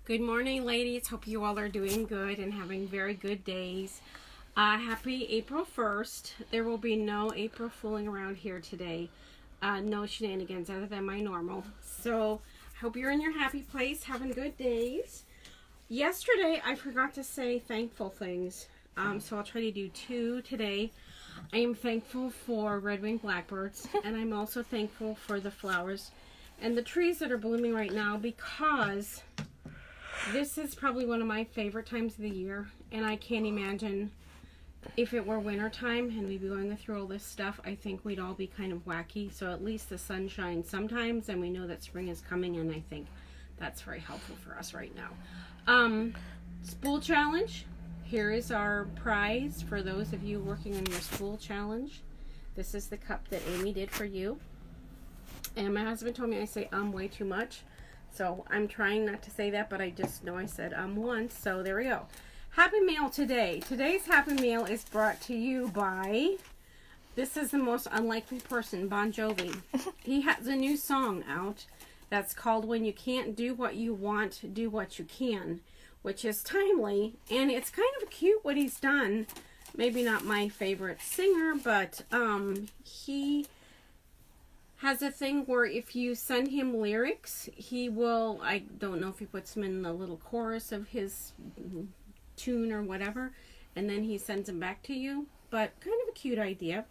Good morning, ladies. Hope you all are doing good and having very good days. Happy April 1st. There will be no April fooling around here today. No shenanigans other than my normal. So, hope you're in your happy place, having good days. Yesterday, I forgot to say thankful things. So I'll try to do two today. I am thankful for red-winged blackbirds, and I'm also thankful for the flowers and the trees that are blooming right now, because this is probably one of my favorite times of the year, and I can't imagine if it were winter time and we'd be going through all this stuff. I think we'd all be kind of wacky. So at least the sun shines sometimes, and we know that spring is coming, and I think that's very helpful for us right now. Spool challenge. Here is our prize for those of you working on your spool challenge. This is the cup that Amy did for you. And my husband told me I say way too much. So I'm trying not to say that, but I just know I said once. So there we go. Happy Mail today. Today's Happy Mail is brought to you by, this is the most unlikely person, Bon Jovi. He has a new song out that's called When You Can't Do What You Want, Do What You Can, which is timely, and it's kind of cute what he's done. Maybe not my favorite singer, but he has a thing where if you send him lyrics, he will, I don't know if he puts them in the little chorus of his tune or whatever, and then he sends them back to you. But kind of a cute idea.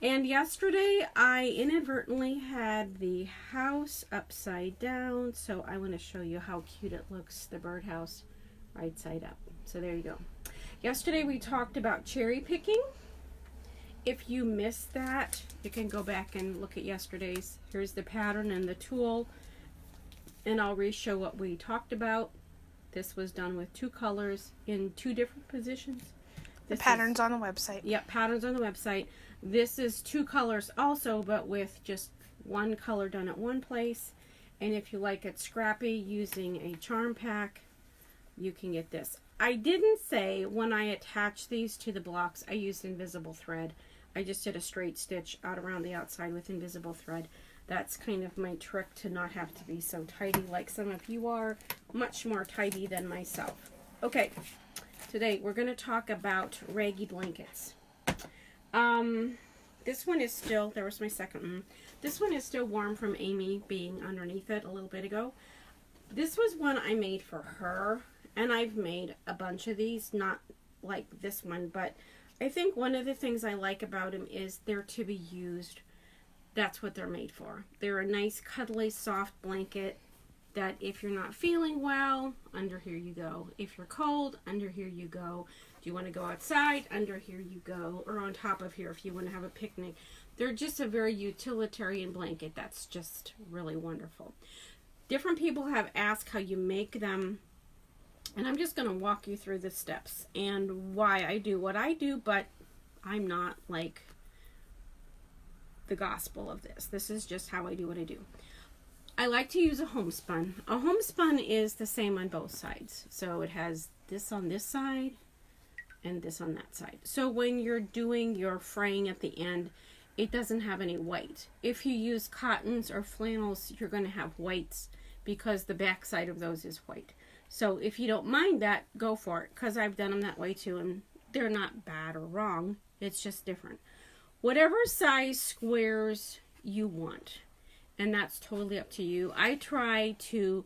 And yesterday I inadvertently had the house upside down, so I want to show you how cute it looks, the birdhouse right side up. So there you go. Yesterday we talked about cherry picking. If you missed that, you can go back and look at yesterday's. Here's the pattern and the tool, and I'll re-show what we talked about. This was done with two colors in two different positions. The pattern's on the website. Yep, pattern's on the website. This is two colors also, but with just one color done at one place. And if you like it scrappy using a charm pack, you can get this. I didn't say when I attached these to the blocks I used invisible thread. I just did a straight stitch out around the outside with invisible thread. That's kind of my trick to not have to be so tidy like some of you are. Much more tidy than myself. Okay, today we're going to talk about Raggy Blankets. This one is still, there was my second one. This one is still warm from Amy being underneath it a little bit ago. This was one I made for her. And I've made a bunch of these, not like this one, but I think one of the things I like about them is they're to be used. That's what they're made for. They're a nice, cuddly, soft blanket that if you're not feeling well, under here you go. If you're cold, under here you go. Do you want to go outside? Under here you go. Or on top of here if you want to have a picnic. They're just a very utilitarian blanket. That's just really wonderful. Different people have asked how you make them. And I'm just going to walk you through the steps and why I do what I do, but I'm not like the gospel of this. This is just how I do what I do. I like to use a homespun. A homespun is the same on both sides. So it has this on this side and this on that side. So when you're doing your fraying at the end, it doesn't have any white. If you use cottons or flannels, you're going to have whites because the back side of those is white. So if you don't mind that, go for it, because I've done them that way too, and they're not bad or wrong. It's just different. Whatever size squares you want, and that's totally up to you. I try to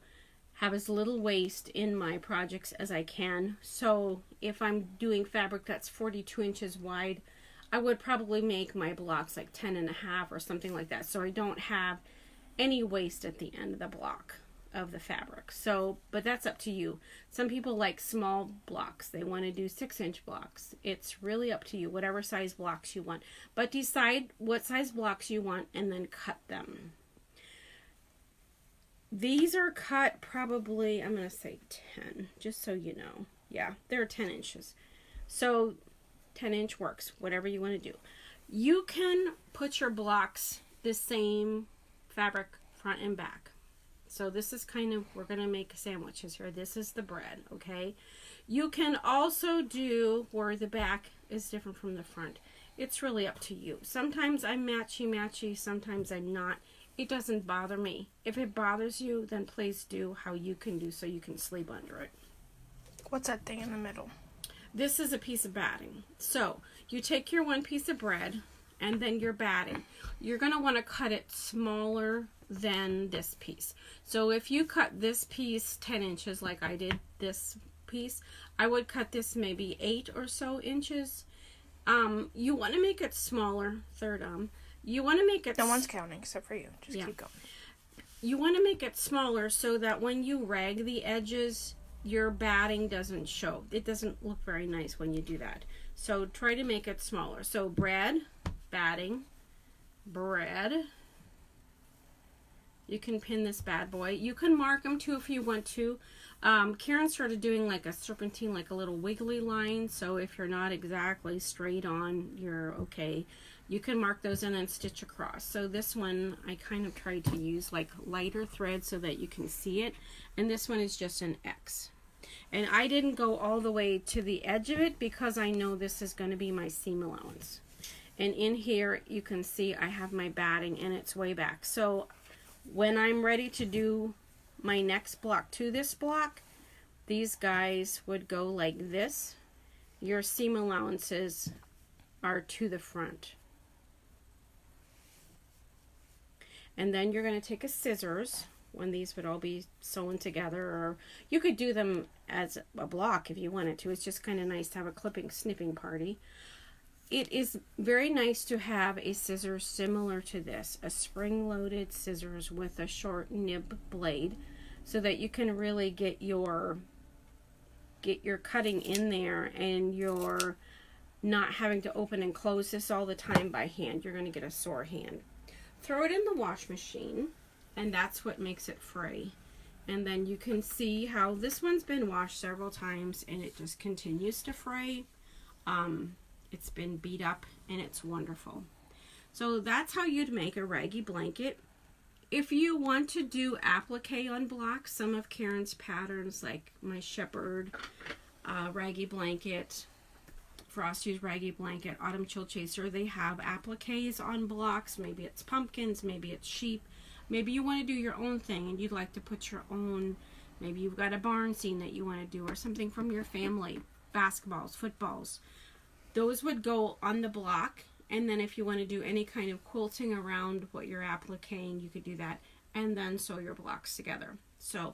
have as little waste in my projects as I can. So if I'm doing fabric that's 42 inches wide, I would probably make my blocks like 10.5 or something like that, so I don't have any waste at the end of the block of the fabric. So, but that's up to you. Some people like small blocks. They want to do 6-inch blocks. It's really up to you, whatever size blocks you want. But decide what size blocks you want and then cut them. These are cut probably, I'm going to say 10, just so you know. Yeah, they're 10 inches. So 10-inch works, whatever you want to do. You can put your blocks the same fabric front and back. So this is kind of, we're going to make sandwiches here. This is the bread, okay? You can also do where the back is different from the front. It's really up to you. Sometimes I'm matchy-matchy, sometimes I'm not. it doesn't bother me. If it bothers you, then please do how you can do so you can sleep under it. What's that thing in the middle? This is a piece of batting. So you take your one piece of bread and then your batting. You're going to want to cut it smaller than this piece. So if you cut this piece 10 inches like I did this piece, I would cut this maybe 8 or so inches. You want to make it smaller. You want to make it... No one's counting except for you. Just keep going. You want to make it smaller so that when you rag the edges, your batting doesn't show. It doesn't look very nice when you do that. So try to make it smaller. So bread, batting, bread. You can pin this bad boy. You can mark them too if you want to. Karen started doing like a serpentine, like a little wiggly line. So if you're not exactly straight on, you're okay. You can mark those in and stitch across. So this one, I kind of tried to use like lighter thread so that you can see it. And this one is just an X. And I didn't go all the way to the edge of it because I know this is going to be my seam allowance. And in here, you can see I have my batting and it's way back. So when I'm ready to do my next block to this block, these guys would go like this. Your seam allowances are to the front. And then you're going to take a scissors when these would all be sewn together, or you could do them as a block if you wanted to. It's just kind of nice to have a clipping snipping party. It is very nice to have a scissors similar to this, a spring-loaded scissors with a short nib blade, so that you can really get your cutting in there and you're not having to open and close this all the time by hand. You're going to get a sore hand. Throw it in the wash machine, and that's what makes it fray. And then you can see how this one's been washed several times and it just continues to fray. It's been beat up and it's wonderful. So that's how you'd make a Raggy Blanket. If you want to do applique on blocks, some of Karen's patterns like my Shepherd Raggy Blanket, Frosty's Raggy Blanket, Autumn Chill Chaser, they have appliques on blocks. Maybe it's pumpkins, maybe it's sheep. Maybe you want to do your own thing and you'd like to put your own, maybe you've got a barn scene that you want to do or something from your family, basketballs, footballs. Those would go on the block, and then if you want to do any kind of quilting around what you're appliquing, you could do that, and then sew your blocks together. So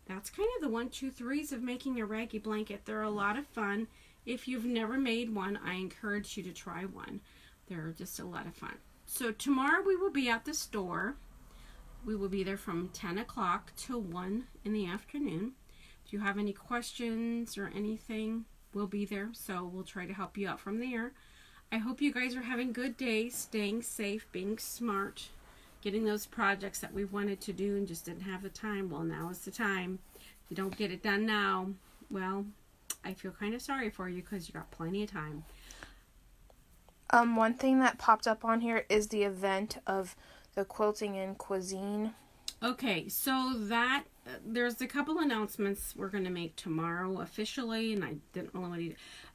that's kind of the 1, 2, 3s of making a Raggy Blanket. They're a lot of fun. If you've never made one, I encourage you to try one. They're just a lot of fun. So tomorrow we will be at the store. We will be there from 10 o'clock till 1 in the afternoon. If you have any questions or anything, we'll be there, so we'll try to help you out from there. I hope you guys are having good days, staying safe, being smart, getting those projects that we wanted to do and just didn't have the time. Well, now is the time. If you don't get it done now, well, I feel kind of sorry for you because you got plenty of time. One thing that popped up on here is the event of the Quilting and Cuisine. Okay, so that there's a couple announcements we're going to make tomorrow officially, and I didn't really want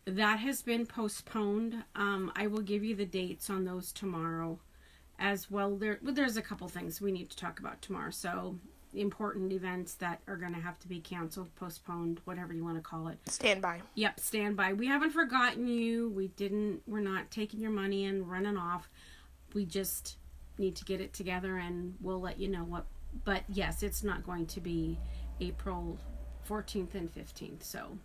to. That has been postponed. I will give you the dates on those tomorrow as well. There's a couple things we need to talk about tomorrow. So important events that are going to have to be canceled, postponed, whatever you want to call it. Stand by. Yep, stand by. We haven't forgotten you. We're not taking your money and running off. We just need to get it together, and we'll let you know what. But yes, it's not going to be April 14th and 15th. So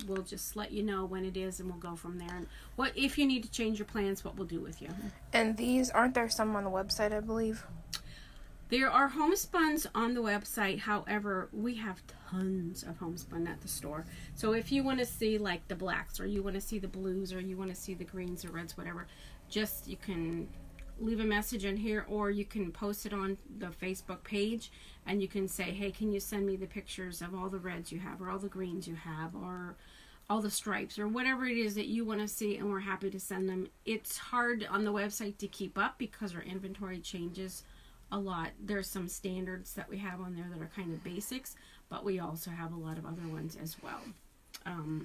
we'll just let you know when it is, and we'll go from there. And what if you need to change your plans, what we'll do with you. And these, aren't there some on the website, I believe? There are homespuns on the website. However, we have tons of homespun at the store. So if you want to see like the blacks, or you want to see the blues, or you want to see the greens or reds, whatever, just you can leave a message in here, or you can post it on the Facebook page, and you can say, hey, can you send me the pictures of all the reds you have, or all the greens you have, or all the stripes, or whatever it is that you want to see, and we're happy to send them. It's hard on the website to keep up because our inventory changes a lot. There's some standards that we have on there that are kind of basics, but we also have a lot of other ones as well.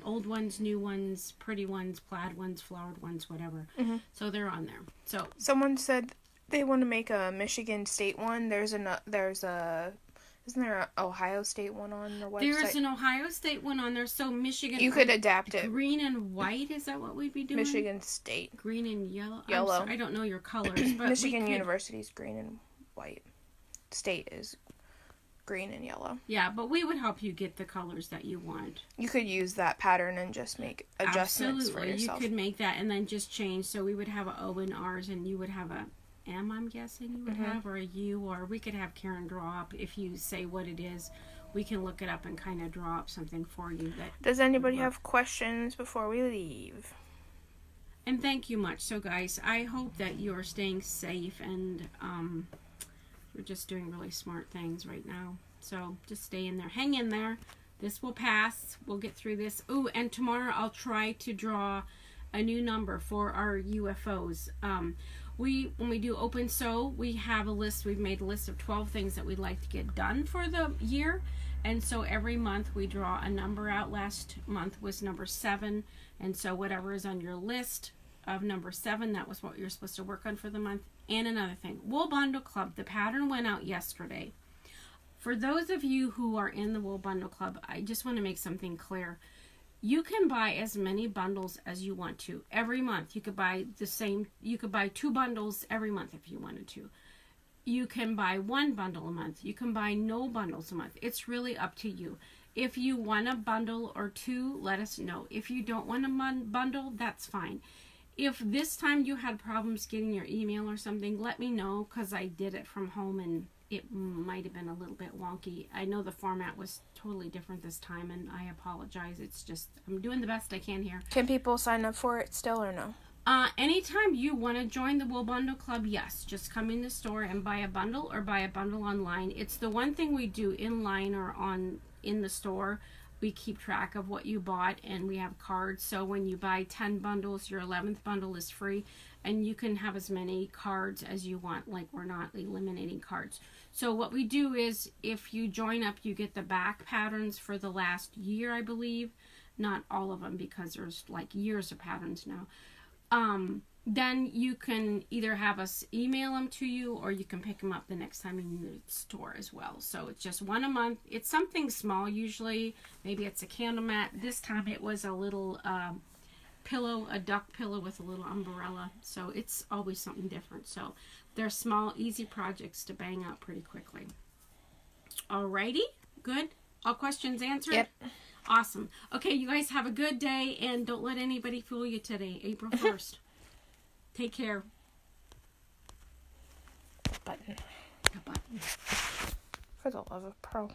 Old ones, new ones, pretty ones, plaid ones, flowered ones, whatever. Mm-hmm. So they're on there. So someone said They want to make a Michigan State one. Isn't there an Ohio State one on the website? There's an Ohio State one on there, so Michigan... You could adapt it. Green and white, is that what we'd be doing? Michigan State. Green and yellow? Yellow. I don't know your colors, but Michigan University's green and white. State is green and yellow. Yeah, but we would help you get the colors that you want. You could use that pattern and just make adjustments for yourself. You could make that and then just change. So we would have an O in ours, and you would have a M, I'm guessing you would have, or a U, or we could have Karen draw up. If you say what it is, we can look it up and kind of draw up something for you. Does anybody have questions before we leave? And thank you much. So guys, I hope that you're staying safe and you're just doing really smart things right now. So just stay in there. Hang in there. This will pass. We'll get through this. Ooh, and tomorrow I'll try to draw a new number for our UFOs. When we do open sew, we have a list. We've made a list of 12 things that we'd like to get done for the year. And so every month we draw a number out. Last month was number 7. And so whatever is on your list of number 7, that was what you're supposed to work on for the month. And another thing, Wool Bundle Club, the pattern went out yesterday. For those of you who are in the Wool Bundle Club, I just want to make something clear. You can buy as many bundles as you want to. Every month you could buy you could buy 2 bundles every month if you wanted to. You can buy 1 bundle a month. You can buy no bundles a month. It's really up to you. If you want a bundle or 2, let us know. If you don't want a bundle, that's fine. If this time you had problems getting your email or something, let me know, because I did it from home and it might have been a little bit wonky. I know the format was totally different this time, and I apologize. It's just, I'm doing the best I can here. Can people sign up for it still or no? Anytime you want to join the Wool Bundle Club, yes. Just come in the store and buy a bundle or buy a bundle online. It's the one thing we do in line or in the store. We keep track of what you bought, and we have cards. So when you buy 10 bundles, your 11th bundle is free, and you can have as many cards as you want. Like, we're not eliminating cards. So what we do is, if you join up, you get the back patterns for the last year, I believe. Not all of them, because there's like years of patterns now. Then you can either have us email them to you, or you can pick them up the next time in the store as well. So it's just 1 a month. It's something small usually. Maybe it's a candle mat. This time it was a little pillow, a duck pillow with a little umbrella. So it's always something different. So they're small, easy projects to bang out pretty quickly. Alrighty, good. All questions answered? Yep. Awesome. Okay, you guys have a good day, and don't let anybody fool you today, April 1st. Take care. Button. A button. For the love of Pro.